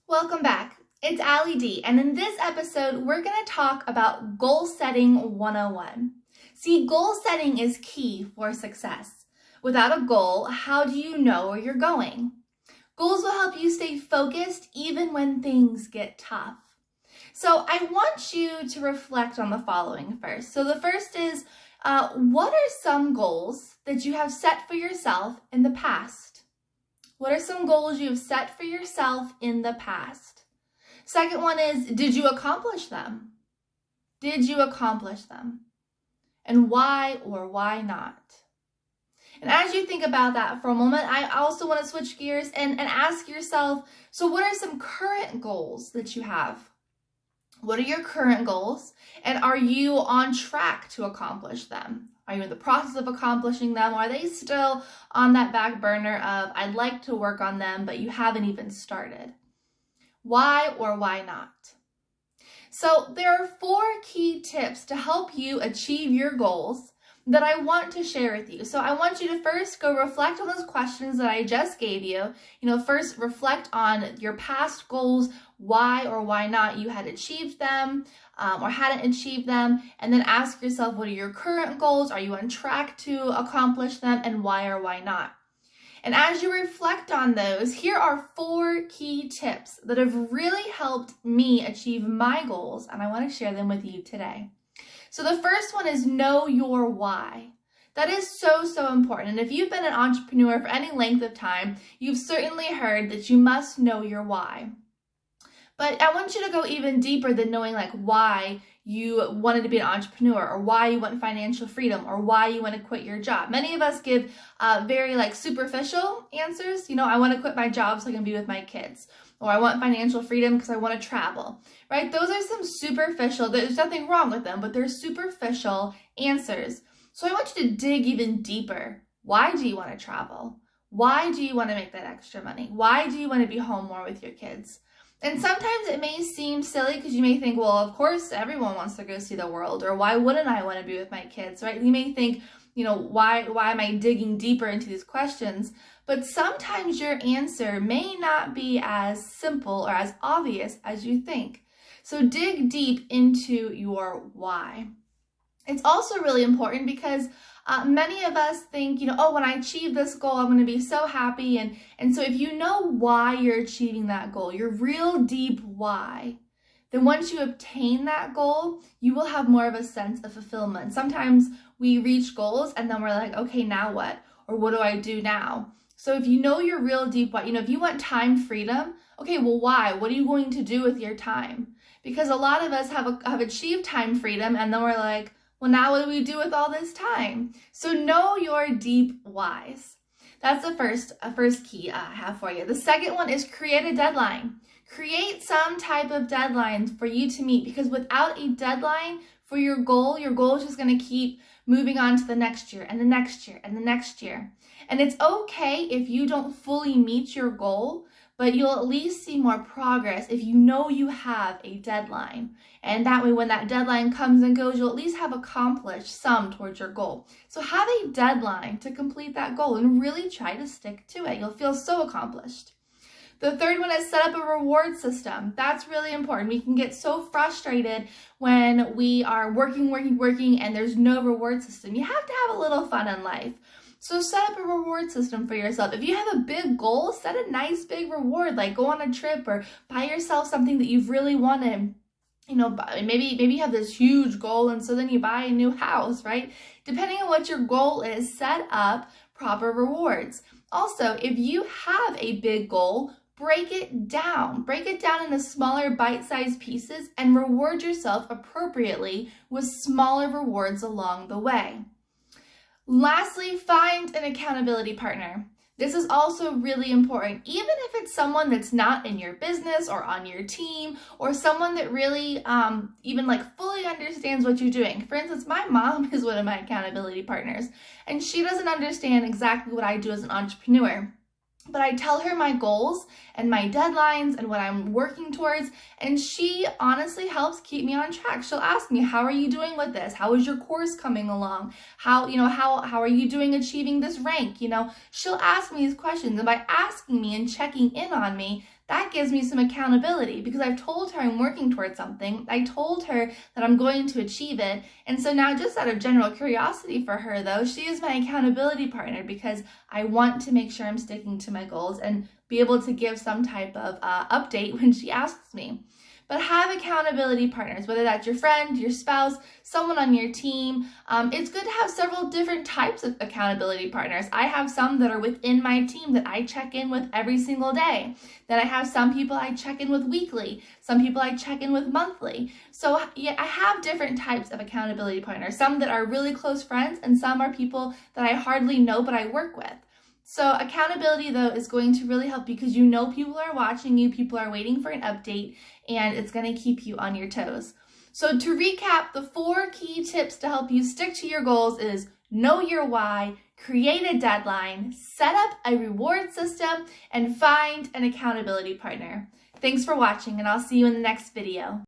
Welcome back. It's Allie D, and in this episode, we're going to talk about Goal Setting 101. See, goal setting is key for success. Without a goal, how do you know where you're going? Goals will help you stay focused even when things get tough. So I want you to reflect on the following first. So the first is, what are some goals that you have set for yourself in the past? What are some goals you have set for yourself in the past? Second one is, did you accomplish them? Did you accomplish them? And why or why not? And as you think about that for a moment, I also want to switch gears and ask yourself, so what are some current goals that you have? What are your current goals? And are you on track to accomplish them? Are you in the process of accomplishing them? Or are they still on that back burner of, I'd like to work on them, but you haven't even started? Why or why not? So there are 4 key tips to help you achieve your goals that I want to share with you. So I want you to first go reflect on those questions that I just gave you. First reflect on your past goals, why or why not you had achieved them or hadn't achieved them, and then ask yourself, what are your current goals? Are you on track to accomplish them, and why or why not? And as you reflect on those, here are 4 key tips that have really helped me achieve my goals, and I want to share them with you today. So the first one is know your why. That is so important. And if you've been an entrepreneur for any length of time, you've certainly heard that you must know your why. But I want you to go even deeper than knowing why you wanted to be an entrepreneur, or why you want financial freedom, or why you want to quit your job. Many of us give very superficial answers. I want to quit my job so I can be with my kids. Or I want financial freedom because I want to travel, right? Those are some superficial, there's nothing wrong with them, but they're superficial answers. So I want you to dig even deeper. Why do you want to travel? Why do you want to make that extra money? Why do you want to be home more with your kids? And sometimes it may seem silly because you may think, well, of course everyone wants to go see the world, or why wouldn't I want to be with my kids, right? You may think, why am I digging deeper into these questions? But sometimes your answer may not be as simple or as obvious as you think. So dig deep into your why. It's also really important because many of us think, when I achieve this goal, I'm going to be so happy. And so if you know why you're achieving that goal, your real deep why, then once you obtain that goal, you will have more of a sense of fulfillment. Sometimes we reach goals and then we're like, okay, now what? Or what do I do now? So if you know your real deep why, if you want time freedom, okay, well, why? What are you going to do with your time? Because a lot of us have achieved time freedom and then we're like, well, now what do we do with all this time? So know your deep whys. That's the first key I have for you. The second one is create a deadline. Create some type of deadline for you to meet, because without a deadline for your goal is just going to keep moving on to the next year and the next year and the next year. And it's okay if you don't fully meet your goal, but you'll at least see more progress if you know you have a deadline. And that way, when that deadline comes and goes, you'll at least have accomplished some towards your goal. So have a deadline to complete that goal and really try to stick to it. You'll feel so accomplished. The third one is set up a reward system. That's really important. We can get so frustrated when we are working, and there's no reward system. You have to have a little fun in life. So set up a reward system for yourself. If you have a big goal, set a nice big reward, like go on a trip or buy yourself something that you've really wanted. Maybe you have this huge goal and so then you buy a new house, right? Depending on what your goal is, set up proper rewards. Also, if you have a big goal, break it down. Break it down into smaller bite-sized pieces and reward yourself appropriately with smaller rewards along the way. Lastly, find an accountability partner. This is also really important, even if it's someone that's not in your business or on your team, or someone that really even fully understands what you're doing. For instance, my mom is one of my accountability partners, and she doesn't understand exactly what I do as an entrepreneur. But I tell her my goals and my deadlines and what I'm working towards, and she honestly helps keep me on track. She'll ask me, how are you doing with this? How is your course coming along? How are you doing achieving this rank? She'll ask me these questions, and by asking me and checking in on me, that gives me some accountability because I've told her I'm working towards something. I told her that I'm going to achieve it. And so now, just out of general curiosity for her though, she is my accountability partner because I want to make sure I'm sticking to my goals and be able to give some type of update when she asks me. But have accountability partners, whether that's your friend, your spouse, someone on your team. It's good to have several different types of accountability partners. I have some that are within my team that I check in with every single day. Then I have some people I check in with weekly, some people I check in with monthly. So yeah, I have different types of accountability partners, some that are really close friends and some are people that I hardly know but I work with. So accountability, though, is going to really help because you know people are watching you, people are waiting for an update, and it's going to keep you on your toes. So to recap, the 4 key tips to help you stick to your goals is know your why, create a deadline, set up a reward system, and find an accountability partner. Thanks for watching, and I'll see you in the next video.